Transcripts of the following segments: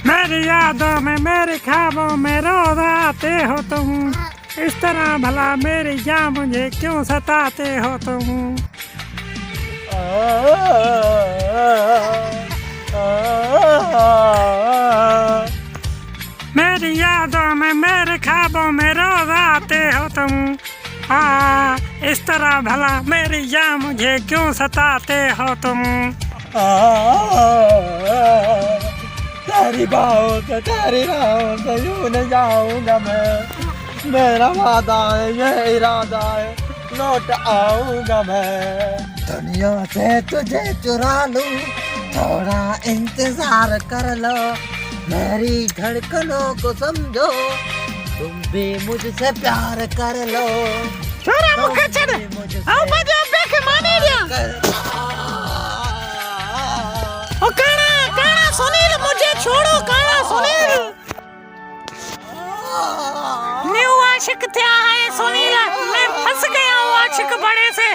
मेरी यादों में मेरे ख्वाबों में रोज आते हो तुम, इस तरह भला मेरी जान मुझे क्यों सताते हो तुम। मेरी यादों में मेरे ख्वाबों में रोज आते हो तुम, इस तरह भला मेरी जान मुझे क्यों सताते हो तुम। तेरी बाहों से यूं न जाऊंगा मैं, मेरा वादा है ये इरादा है लौट आऊंगा मैं। दुनिया से तुझे चुरा लूं, थोड़ा इंतजार कर लो, मेरी धड़कनों को समझो, तुम भी मुझसे प्यार कर लो। छोरा मुखे चढ़ आओ मजा देख माने दिया। ओ काना काना सुनील मुझे छोड़ो, काना सुनील न्यू आशिक थे है सुनील, मैं फंस गया हूँ आशिक बड़े से।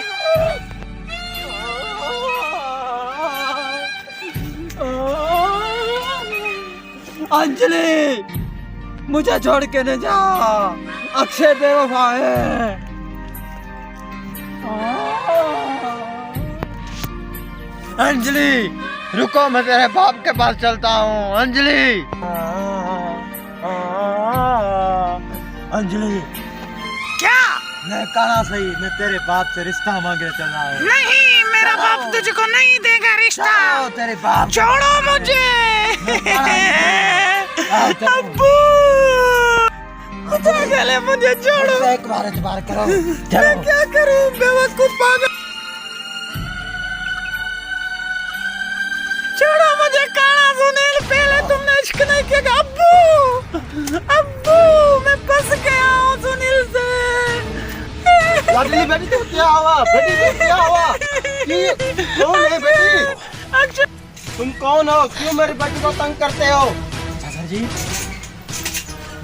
अंजलि मुझे छोड़ के न जा, अक्षय बेवफा है। अंजलि रुको, मैं तेरे बाप के पास चलता हूँ। अंजलि अंजलि क्या? मैं कहाँ सही, मैं तेरे बाप से रिश्ता मांगे चला हूँ। नहीं, मेरा बाप तुझको नहीं देगा रिश्ता। तेरे बाप छोड़ो मुझे। अब्बू मुझे छोड़ो। एक बार करो। मैं क्या करूं बेवकूफ पागल। छोड़ो मुझे काना सुनील, पहले तुमने इश्क नहीं किया। अब्बू अब्बू मैं फंस गया हूँ सुनील से। बेटी तो क्या हुआ? बेटी क्या हुआ? कौन है बेटी? अच्छा तुम कौन हो? क्यों मेरी बेटी को तंग करते हो? चाचा जी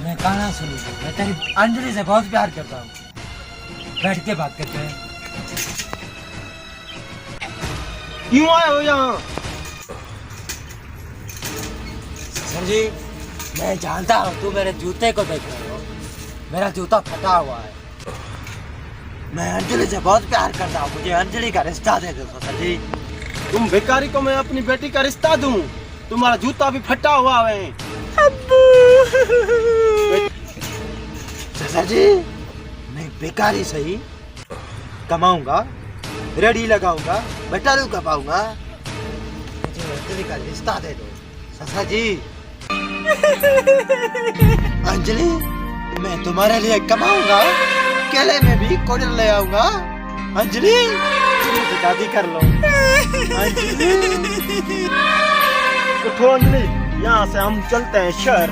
मैं काना सुनील, मैं तेरी अंजलि से बहुत प्यार करता हूँ। बैठ के बात करते हैं। क्यों आए हो यहाँ? सर जी मैं जानता हूँ तू मेरे जूते को देख रहे हो, मेरा जूता फटा हुआ है। मैं अंजलि से बहुत प्यार करता हूँ, मुझे अंजलि का रिश्ता दे दो सर जी। तुम भिखारी को मैं अपनी बेटी का रिश्ता दूं? तुम्हारा जूता भी फटा हुआ है। सर जी मैं भिखारी सही, कमाऊंगा, रेडी लगाऊंगा, बटारू कमाऊंगा, मुझे अंजलि का रिश्ता दे दो ससुर जी। अंजलि मैं तुम्हारे लिए कमाऊंगा, केले में भी कोडर ले आऊंगा। अंजलि मुझे शादी कर लो। अंजलि उठो अंजलि, यहाँ से हम चलते हैं शहर।